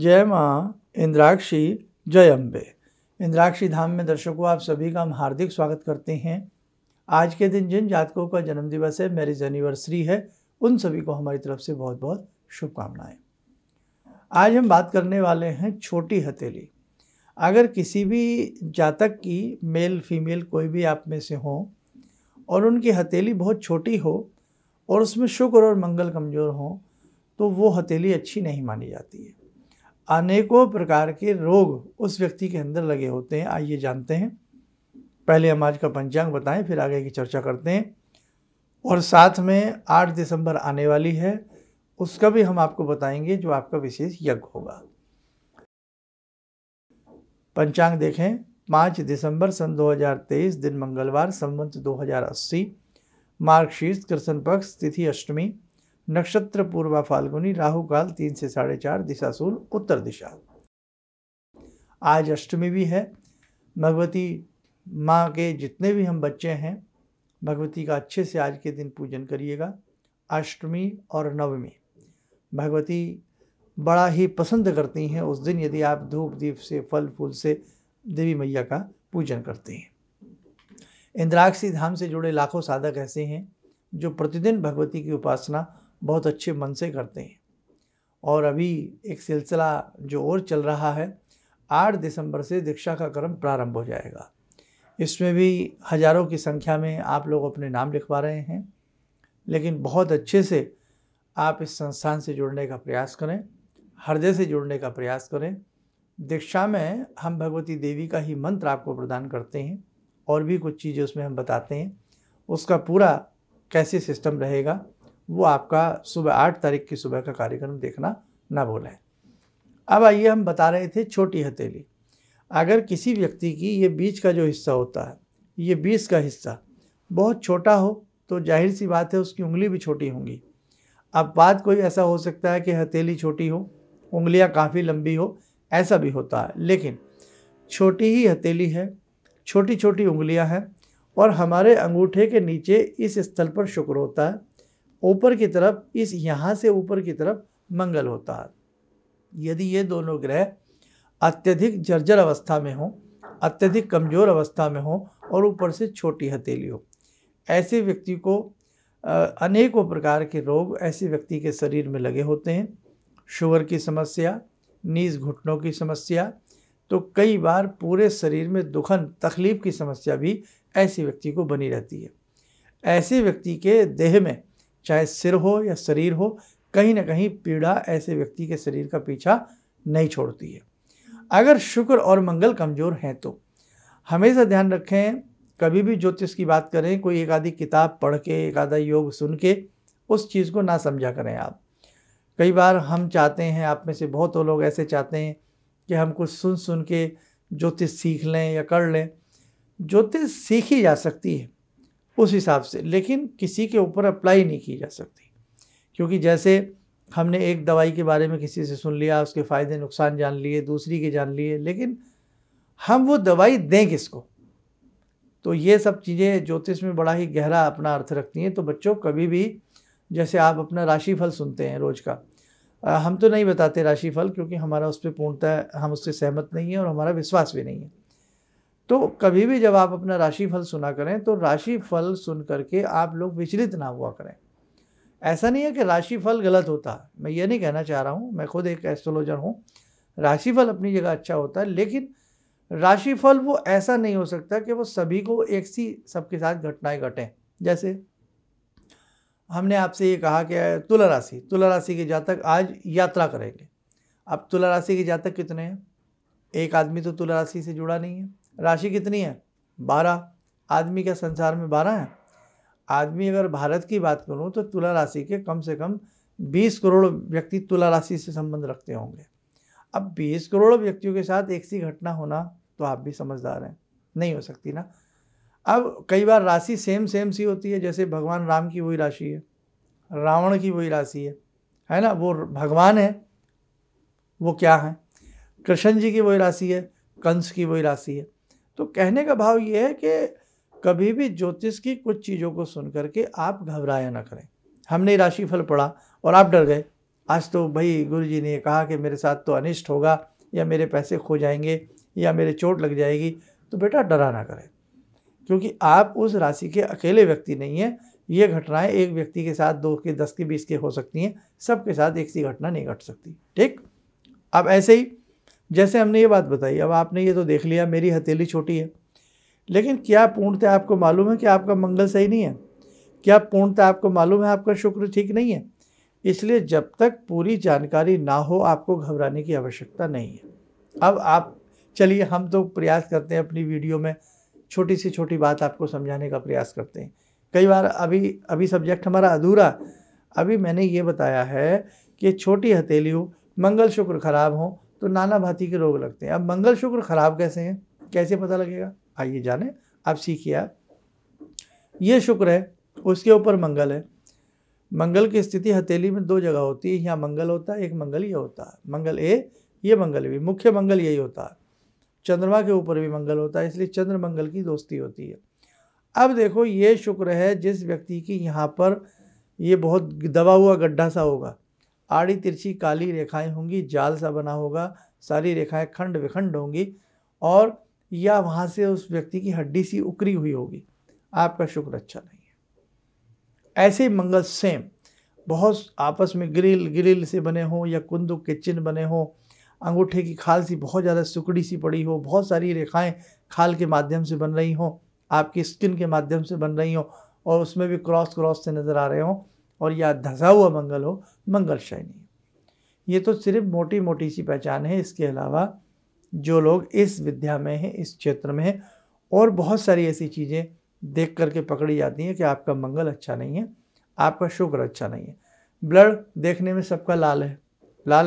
जय माँ इंद्राक्षी, जय अम्बे। इंद्राक्षी धाम में दर्शकों आप सभी का हम हार्दिक स्वागत करते हैं। आज के दिन जिन जातकों का जन्म दिवस है, मैरिज एनिवर्सरी है, उन सभी को हमारी तरफ से बहुत बहुत शुभकामनाएं। आज हम बात करने वाले हैं छोटी हथेली। अगर किसी भी जातक की मेल फीमेल कोई भी आप में से हो और उनकी हथेली बहुत छोटी हो और उसमें शुक्र और मंगल कमज़ोर हो, तो वो हथेली अच्छी नहीं मानी जाती है। अनेकों प्रकार के रोग उस व्यक्ति के अंदर लगे होते हैं। आइए जानते हैं। पहले हम आज का पंचांग बताएं, फिर आगे की चर्चा करते हैं। और साथ में 8 दिसंबर आने वाली है, उसका भी हम आपको बताएंगे, जो आपका विशेष यज्ञ होगा। पंचांग देखें। 5 दिसंबर सन 2023, दिन मंगलवार, संवत 2080, मार्गशीर्ष कृष्ण पक्ष, तिथि अष्टमी, नक्षत्र पूर्वा फाल्गुनी, राहु काल 3 से 4:30, दिशा सूर्य उत्तर दिशा। आज अष्टमी भी है। भगवती माँ के जितने भी हम बच्चे हैं, भगवती का अच्छे से आज के दिन पूजन करिएगा। अष्टमी और नवमी भगवती बड़ा ही पसंद करती हैं। उस दिन यदि आप धूप दीप से, फल फूल से देवी मैया का पूजन करते हैं। इंद्राक्षी धाम से जुड़े लाखों साधक ऐसे हैं जो प्रतिदिन भगवती की उपासना बहुत अच्छे मन से करते हैं। और अभी एक सिलसिला जो और चल रहा है, 8 दिसंबर से दीक्षा का क्रम प्रारंभ हो जाएगा। इसमें भी हज़ारों की संख्या में आप लोग अपने नाम लिखवा रहे हैं। लेकिन बहुत अच्छे से आप इस संस्थान से जुड़ने का प्रयास करें, हृदय से जुड़ने का प्रयास करें। दीक्षा में हम भगवती देवी का ही मंत्र आपको प्रदान करते हैं और भी कुछ चीज़ें उसमें हम बताते हैं। उसका पूरा कैसे सिस्टम रहेगा वो आपका सुबह 8 तारीख की सुबह का कार्यक्रम देखना ना भूलें। अब आइए, हम बता रहे थे छोटी हथेली। अगर किसी व्यक्ति की ये बीच का जो हिस्सा होता है, ये बीच का हिस्सा बहुत छोटा हो, तो जाहिर सी बात है उसकी उंगली भी छोटी होंगी। अब बात कोई ऐसा हो सकता है कि हथेली छोटी हो, उंगलियां काफ़ी लंबी हो, ऐसा भी होता है। लेकिन छोटी ही हथेली है, छोटी छोटी उंगलियां हैं और हमारे अंगूठे के नीचे इस स्थल पर शुक्र होता है। ऊपर की तरफ, इस यहाँ से ऊपर की तरफ मंगल होता है। यदि ये दोनों ग्रह अत्यधिक जर्जर अवस्था में हो, अत्यधिक कमज़ोर अवस्था में हो और ऊपर से छोटी हथेली हो, ऐसे व्यक्ति को अनेकों प्रकार के रोग ऐसे व्यक्ति के शरीर में लगे होते हैं। शुगर की समस्या, नीज घुटनों की समस्या, तो कई बार पूरे शरीर में दुखन तकलीफ की समस्या भी ऐसे व्यक्ति को बनी रहती है। ऐसे व्यक्ति के देह में, चाहे सिर हो या शरीर हो, कहीं ना कहीं पीड़ा ऐसे व्यक्ति के शरीर का पीछा नहीं छोड़ती है। अगर शुक्र और मंगल कमज़ोर हैं तो हमेशा ध्यान रखें, कभी भी ज्योतिष की बात करें, कोई एक आधी किताब पढ़ के, एक आधा योग सुन के उस चीज़ को ना समझा करें आप। कई बार हम चाहते हैं, आप में से बहुत लोग ऐसे चाहते हैं कि हम कुछ सुन के ज्योतिष सीख लें या कर लें। ज्योतिष सीखी जा सकती है उस हिसाब से, लेकिन किसी के ऊपर अप्लाई नहीं की जा सकती। क्योंकि जैसे हमने एक दवाई के बारे में किसी से सुन लिया, उसके फ़ायदे नुकसान जान लिए, दूसरी के जान लिए, लेकिन हम वो दवाई दें किसको? तो ये सब चीज़ें ज्योतिष में बड़ा ही गहरा अपना अर्थ रखती हैं। तो बच्चों, कभी भी जैसे आप अपना राशिफल सुनते हैं रोज़ का, हम तो नहीं बताते राशिफल, क्योंकि हमारा उस पर पूर्णतः हम उससे सहमत नहीं हैं और हमारा विश्वास भी नहीं है। तो कभी भी जब आप अपना राशिफल सुना करें, तो राशिफल सुन करके आप लोग विचलित ना हुआ करें। ऐसा नहीं है कि राशिफल गलत होता है, मैं ये नहीं कहना चाह रहा हूँ, मैं खुद एक एस्ट्रोलॉजर हूँ। राशिफल अपनी जगह अच्छा होता है, लेकिन राशिफल वो ऐसा नहीं हो सकता कि वो सभी को एक सी सबके साथ घटनाएं घटें। जैसे हमने आपसे ये कहा कि तुला राशि के जातक आज यात्रा करेंगे। अब तुला राशि के जातक कितने हैं? एक आदमी तो तुला राशि से जुड़ा नहीं है। राशि कितनी है? 12। आदमी क्या संसार में 12 हैं? आदमी, अगर भारत की बात करूं तो तुला राशि के कम से कम 20 करोड़ व्यक्ति तुला राशि से संबंध रखते होंगे। अब 20 करोड़ व्यक्तियों के साथ एक सी घटना होना, तो आप भी समझदार हैं, नहीं हो सकती ना। अब कई बार राशि सेम सी होती है। जैसे भगवान राम की वही राशि है, रावण की वही राशि है ना, वो भगवान है, वो क्या है? कृष्ण जी की वही राशि है, कंस की वही राशि है। तो कहने का भाव ये है कि कभी भी ज्योतिष की कुछ चीज़ों को सुन करके आप घबराया ना करें। हमने राशिफल पढ़ा और आप डर गए, आज तो भाई गुरुजी ने कहा कि मेरे साथ तो अनिष्ट होगा, या मेरे पैसे खो जाएंगे, या मेरे चोट लग जाएगी, तो बेटा डरा ना करें, क्योंकि आप उस राशि के अकेले व्यक्ति नहीं हैं। ये घटनाएं एक व्यक्ति के साथ 2 के 10 के 20 के हो सकती हैं, सबके साथ एक सी घटना नहीं घट सकती। ठीक, अब ऐसे ही जैसे हमने ये बात बताई, अब आपने ये तो देख लिया मेरी हथेली छोटी है, लेकिन क्या पूर्णतः आपको मालूम है कि आपका मंगल सही नहीं है? क्या पूर्णतः आपको मालूम है आपका शुक्र ठीक नहीं है? इसलिए जब तक पूरी जानकारी ना हो आपको घबराने की आवश्यकता नहीं है। अब आप चलिए, हम तो प्रयास करते हैं अपनी वीडियो में छोटी से छोटी बात आपको समझाने का प्रयास करते हैं। कई बार अभी सब्जेक्ट हमारा अधूरा, अभी मैंने ये बताया है कि छोटी हथेली हो, मंगल शुक्र खराब हो तो नाना भांति के रोग लगते हैं। अब मंगल शुक्र खराब कैसे हैं, कैसे पता लगेगा? आइए जाने, आप सीखिए। आप ये शुक्र है, उसके ऊपर मंगल है। मंगल की स्थिति हथेली में 2 जगह होती है, यहाँ मंगल होता है, एक मंगल ये होता है, मंगल ए, ये मंगल भी, मुख्य मंगल यही होता है। चंद्रमा के ऊपर भी मंगल होता है, इसलिए चंद्र मंगल की दोस्ती होती है। अब देखो, ये शुक्र है जिस व्यक्ति की यहाँ पर ये बहुत दबा हुआ गड्ढा सा होगा, आड़ी तिरछी काली रेखाएं होंगी, जाल सा बना होगा, सारी रेखाएं खंड विखंड होंगी, और या वहाँ से उस व्यक्ति की हड्डी सी उकरी हुई होगी, आपका शुक्र अच्छा नहीं है। ऐसे ही मंगल सेम, बहुत आपस में ग्रिल से बने हों, या कुंदुक के चिन्ह बने हों, अंगूठे की खाल सी बहुत ज़्यादा सुकड़ी सी पड़ी हो, बहुत सारी रेखाएं खाल के माध्यम से बन रही हों, आपकी स्किन के माध्यम से बन रही हों, और उसमें भी क्रॉस से नज़र आ रहे हों, और या धंसा हुआ मंगल हो, मंगल शाइनी। ये तो सिर्फ मोटी मोटी सी पहचान है। इसके अलावा जो लोग इस विद्या में हैं, इस क्षेत्र में हैं, और बहुत सारी ऐसी चीज़ें देख करके पकड़ी जाती हैं कि आपका मंगल अच्छा नहीं है, आपका शुक्र अच्छा नहीं है। ब्लड देखने में सबका लाल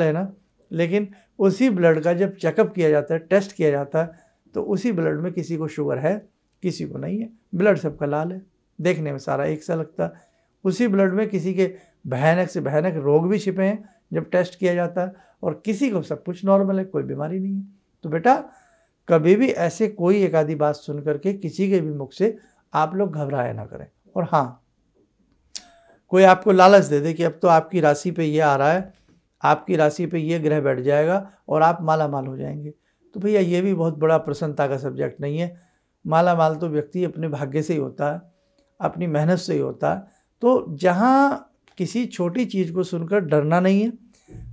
है ना, लेकिन उसी ब्लड का जब चेकअप किया जाता है, टेस्ट किया जाता है, तो उसी ब्लड में किसी को शुगर है, किसी को नहीं है। ब्लड सबका लाल है, देखने में सारा एक सा लगता है। उसी ब्लड में किसी के भयानक से भयानक रोग भी छिपे हैं जब टेस्ट किया जाता है, और किसी को सब कुछ नॉर्मल है, कोई बीमारी नहीं है। तो बेटा कभी भी ऐसे कोई एक आधी बात सुन करके किसी के भी मुख से आप लोग घबराया ना करें। और हाँ, कोई आपको लालच दे दे कि अब तो आपकी राशि पे ये आ रहा है, आपकी राशि पे ये ग्रह बैठ जाएगा और आप माला माल हो जाएंगे, तो भैया ये भी बहुत बड़ा प्रसन्नता का सब्जेक्ट नहीं है। माला माल तो व्यक्ति अपने भाग्य से ही होता है, अपनी मेहनत से ही होता है। तो जहाँ किसी छोटी चीज़ को सुनकर डरना नहीं है,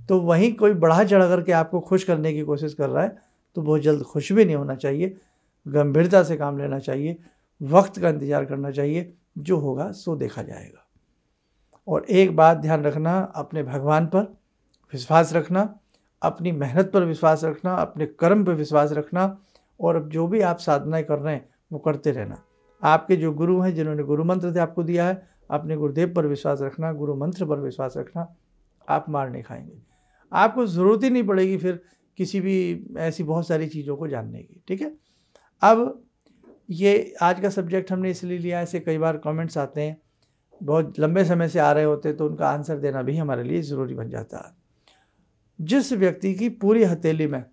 तो वहीं कोई बढ़ा चढ़ा करके आपको खुश करने की कोशिश कर रहा है, तो बहुत जल्द खुश भी नहीं होना चाहिए। गंभीरता से काम लेना चाहिए, वक्त का इंतज़ार करना चाहिए, जो होगा सो देखा जाएगा। और एक बात ध्यान रखना, अपने भगवान पर विश्वास रखना, अपनी मेहनत पर विश्वास रखना, अपने कर्म पर विश्वास रखना, और अब जो भी आप साधनाएं कर रहे हैं वो करते रहना। आपके जो गुरु हैं, जिन्होंने गुरु मंत्र आपको दिया है, अपने गुरुदेव पर विश्वास रखना, गुरु मंत्र पर विश्वास रखना, आप मार नहीं खाएंगे। आपको ज़रूरत ही नहीं पड़ेगी फिर किसी भी ऐसी बहुत सारी चीज़ों को जानने की। ठीक है, अब ये आज का सब्जेक्ट हमने इसलिए लिया, ऐसे कई बार कमेंट्स आते हैं, बहुत लंबे समय से आ रहे होते हैं, तो उनका आंसर देना भी हमारे लिए ज़रूरी बन जाता है। जिस व्यक्ति की पूरी हथेली में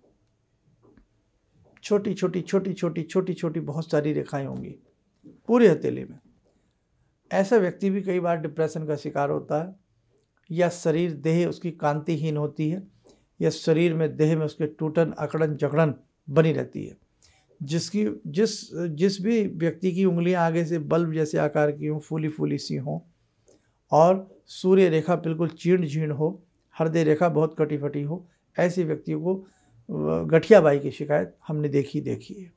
छोटी छोटी बहुत सारी रेखाएं होंगी पूरी हथेली में, ऐसा व्यक्ति भी कई बार डिप्रेशन का शिकार होता है, या शरीर देह उसकी कांतिहीन होती है, या शरीर में देह में उसके टूटन अकड़न जकड़न बनी रहती है। जिस भी व्यक्ति की उंगलियां आगे से बल्ब जैसे आकार की हों, फूली सी हों, और सूर्य रेखा बिल्कुल चीर्ण झीर्ण हो, हृदय रेखा बहुत कटी फटी हो, ऐसे व्यक्तियों को गठियाबाई की शिकायत हमने देखी है।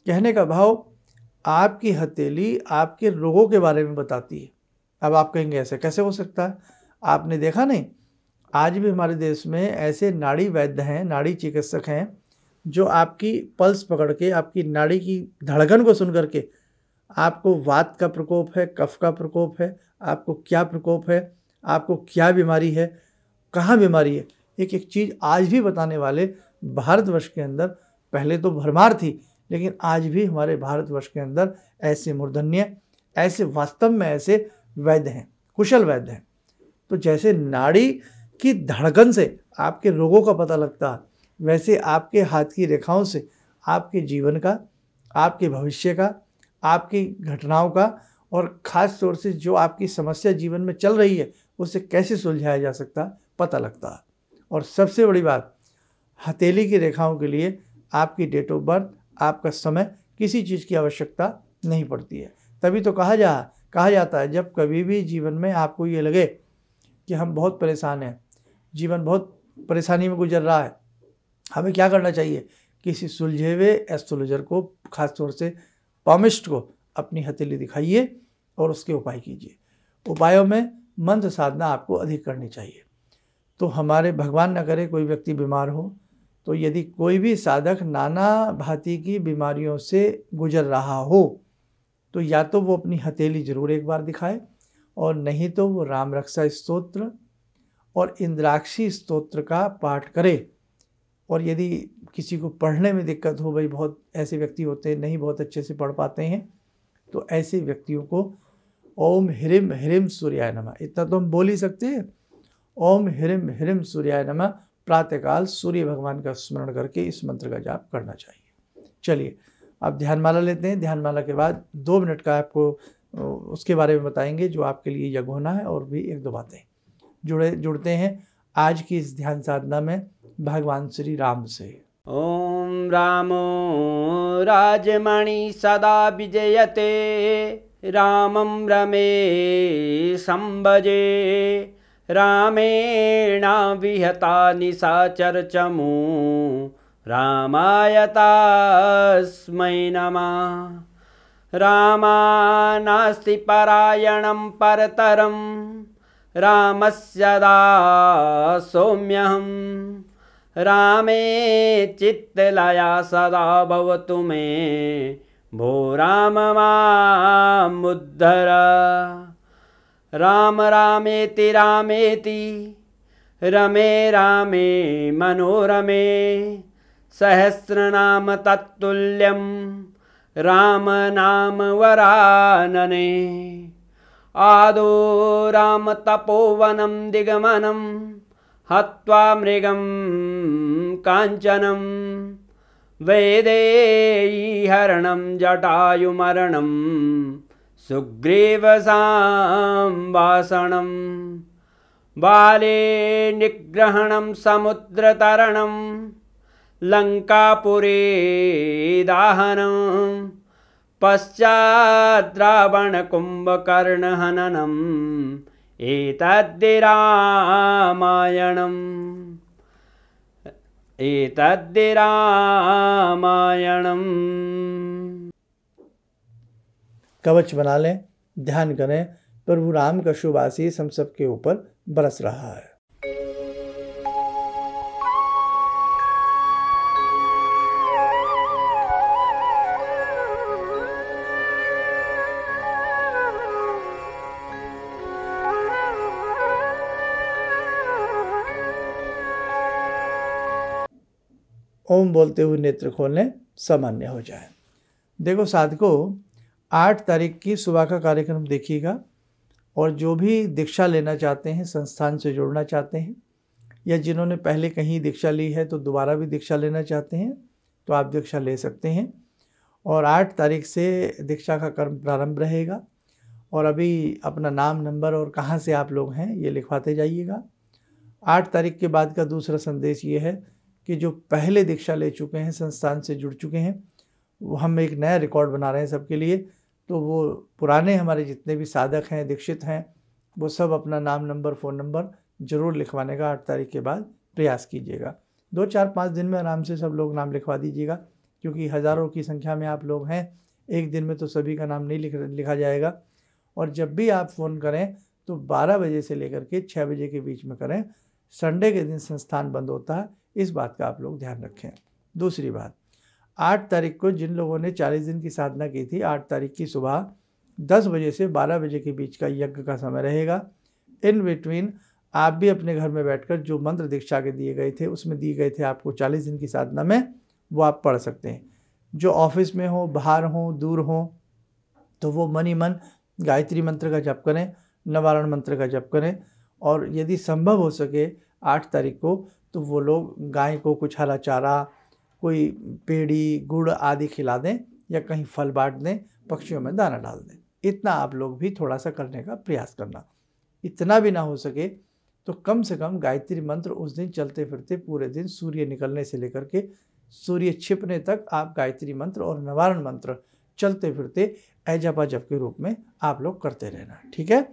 कहने का भाव, आपकी हथेली आपके रोगों के बारे में बताती है। अब आप कहेंगे ऐसे कैसे हो सकता है? आपने देखा नहीं, आज भी हमारे देश में ऐसे नाड़ी वैद्य हैं, नाड़ी चिकित्सक हैं, जो आपकी पल्स पकड़ के, आपकी नाड़ी की धड़कन को सुन करके आपको वात का प्रकोप है, कफ का प्रकोप है, आपको क्या प्रकोप है, आपको क्या बीमारी है, कहाँ बीमारी है, एक एक चीज़ आज भी बताने वाले भारतवर्ष के अंदर, पहले तो भरमार थी, लेकिन आज भी हमारे भारतवर्ष के अंदर ऐसे मूर्धन्य, ऐसे वास्तव में ऐसे वैद्य हैं, कुशल वैद्य हैं। तो जैसे नाड़ी की धड़कन से आपके रोगों का पता लगता है, वैसे आपके हाथ की रेखाओं से आपके जीवन का, आपके भविष्य का, आपकी घटनाओं का, और ख़ास तौर से जो आपकी समस्या जीवन में चल रही है उसे कैसे सुलझाया जा सकता है, पता लगता है। और सबसे बड़ी बात, हथेली की रेखाओं के लिए आपकी डेट ऑफ बर्थ, आपका समय, किसी चीज़ की आवश्यकता नहीं पड़ती है। तभी तो कहा जाता है जब कभी भी जीवन में आपको ये लगे कि हम बहुत परेशान हैं, जीवन बहुत परेशानी में गुजर रहा है, हमें क्या करना चाहिए? किसी सुलझे हुए एस्ट्रोलॉजर को, खासतौर से पामिस्ट को अपनी हथेली दिखाइए और उसके उपाय कीजिए। उपायों में मंत्र साधना आपको अधिक करनी चाहिए। तो हमारे भगवान न करे कोई व्यक्ति बीमार हो, तो यदि कोई भी साधक नाना भांति की बीमारियों से गुजर रहा हो तो या तो वो अपनी हथेली जरूर एक बार दिखाए, और नहीं तो वो राम रक्षा स्तोत्र और इंद्राक्षी स्तोत्र का पाठ करे। और यदि किसी को पढ़ने में दिक्कत हो, भाई बहुत ऐसे व्यक्ति होते हैं नहीं बहुत अच्छे से पढ़ पाते हैं, तो ऐसे व्यक्तियों को ओम ह्रीम ह्रीम सूर्याय नमः, इतना तो हम बोल ही सकते हैं, ओम ह्रीम ह्रीम सूर्याय नमः प्रातःकाल सूर्य भगवान का स्मरण करके इस मंत्र का जाप करना चाहिए। चलिए अब ध्यानमाला लेते हैं। ध्यानमाला के बाद 2 मिनट का आपको उसके बारे में बताएंगे जो आपके लिए यज्ञ होना है, और भी 1-2 बातें जुड़ते हैं आज की इस ध्यान साधना में भगवान श्री राम से। ओम रामो राजमणि सदा विजयते, रामं रमे संभजे, रामेण विहता निशाचर चमू, रामाय तस्मै नमः। रामानास्ति परायणं परतरं, रामस्य दासोऽम्यहम्। रामे चित्तलया सदा भवतु मे, भो राम मामुद्धर। राम रामेति रामेति, रमे रामे मनोरमे, सहस्रनाम तत्तुल्यं, राम नाम वरानने। आदो राम तपोवनं दिगमनं, हत्वा मृगं काञ्चनं, वैदेहीहरणं जटायुमरणं, सुग्रीवसंवासनं। बाले निग्रहणं समुद्रतरणं, लङ्कापुरे दाहनं, पश्चात् रावणकुम्भकर्णहननम्, एतद्धि रामायणम्। कवच बना लें, ध्यान करें, प्रभु राम का शुभ आशीष हम सबके ऊपर बरस रहा है। ओम बोलते हुए नेत्र खोलें, सामान्य हो जाए। देखो साधकों, 8 तारीख की सुबह का कार्यक्रम देखिएगा, और जो भी दीक्षा लेना चाहते हैं, संस्थान से जुड़ना चाहते हैं, या जिन्होंने पहले कहीं दीक्षा ली है तो दोबारा भी दीक्षा लेना चाहते हैं, तो आप दीक्षा ले सकते हैं। और 8 तारीख से दीक्षा का कर्म प्रारंभ रहेगा। और अभी अपना नाम, नंबर और कहाँ से आप लोग हैं ये लिखवाते जाइएगा। 8 तारीख के बाद का दूसरा संदेश ये है कि जो पहले दीक्षा ले चुके हैं, संस्थान से जुड़ चुके हैं, वो हम एक नया रिकॉर्ड बना रहे हैं सबके लिए। तो वो पुराने हमारे जितने भी साधक हैं, दीक्षित हैं, वो सब अपना नाम, नंबर, फ़ोन नंबर ज़रूर लिखवाने का 8 तारीख के बाद प्रयास कीजिएगा। 2, 4, 5 दिन में आराम से सब लोग नाम लिखवा दीजिएगा, क्योंकि हज़ारों की संख्या में आप लोग हैं। एक दिन में तो सभी का नाम नहीं लिखा जाएगा। और जब भी आप फ़ोन करें तो 12 बजे से लेकर के 6 बजे के बीच में करें। संडे के दिन संस्थान बंद होता है, इस बात का आप लोग ध्यान रखें। दूसरी बात, 8 तारीख को जिन लोगों ने 40 दिन की साधना की थी, 8 तारीख की सुबह 10 बजे से 12 बजे के बीच का यज्ञ का समय रहेगा। इन बिटवीन आप भी अपने घर में बैठकर जो मंत्र दीक्षा के दिए गए थे, उसमें दिए गए थे आपको 40 दिन की साधना में, वो आप पढ़ सकते हैं। जो ऑफिस में हो, बाहर हो, दूर हो, तो वो मन ही मन गायत्री मंत्र का जप करें, निवारण मंत्र का जप करें। और यदि संभव हो सके 8 तारीख को, तो वो लोग गाय को कुछ हरा चारा, कोई पेड़ी, गुड़ आदि खिला दें, या कहीं फल बांट दें, पक्षियों में दाना डाल दें। इतना आप लोग भी थोड़ा सा करने का प्रयास करना। इतना भी ना हो सके तो कम से कम गायत्री मंत्र उस दिन चलते फिरते पूरे दिन सूर्य निकलने से लेकर के सूर्य छिपने तक आप गायत्री मंत्र और निवारण मंत्र चलते फिरते ऐजपा जप के रूप में आप लोग करते रहना, ठीक है।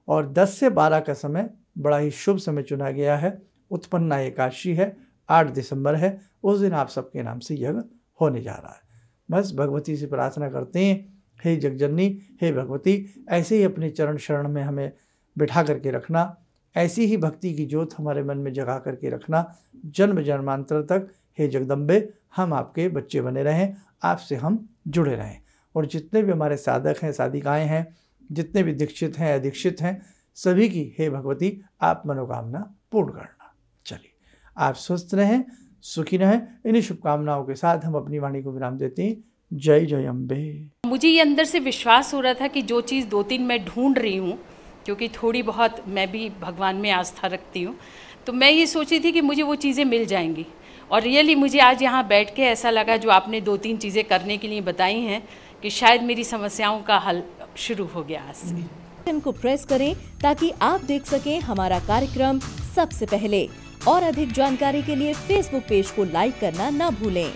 और 10 से 12 का समय बड़ा ही शुभ समय चुना गया है। उत्पन्ना एकादशी है, 8 दिसंबर है, उस दिन आप सबके नाम से यज्ञ होने जा रहा है। बस भगवती से प्रार्थना करते हैं, हे जगजननी, हे भगवती, ऐसे ही अपने चरण शरण में हमें बिठा करके रखना, ऐसी ही भक्ति की ज्योत हमारे मन में जगा करके रखना, जन्म जन्मांतर तक हे जगदम्बे हम आपके बच्चे बने रहें, आपसे हम जुड़े रहें। और जितने भी हमारे साधक हैं, साधिकाएँ हैं, जितने भी दीक्षित हैं, अदीक्षित हैं, सभी की हे भगवती आप मनोकामना पूर्ण करना। चलिए, आप स्वस्थ रहें, सुखी रहें। इन्हीं शुभकामनाओं के साथ हम अपनी वाणी को विराम देते हैं। जय जय अम्बे। मुझे ये अंदर से विश्वास हो रहा था कि जो चीज़ 2-3 मैं ढूंढ रही हूँ, क्योंकि थोड़ी बहुत मैं भी भगवान में आस्था रखती हूँ, तो मैं ये सोची थी कि मुझे वो चीज़ें मिल जाएंगी। और रियली मुझे आज यहाँ बैठ के ऐसा लगा, जो आपने 2-3 चीज़ें करने के लिए बताई हैं, कि शायद मेरी समस्याओं का हल शुरू हो गया आज से। बटन को प्रेस करें ताकि आप देख सकें हमारा कार्यक्रम सबसे पहले। और अधिक जानकारी के लिए फेसबुक पेज को लाइक करना ना भूलें।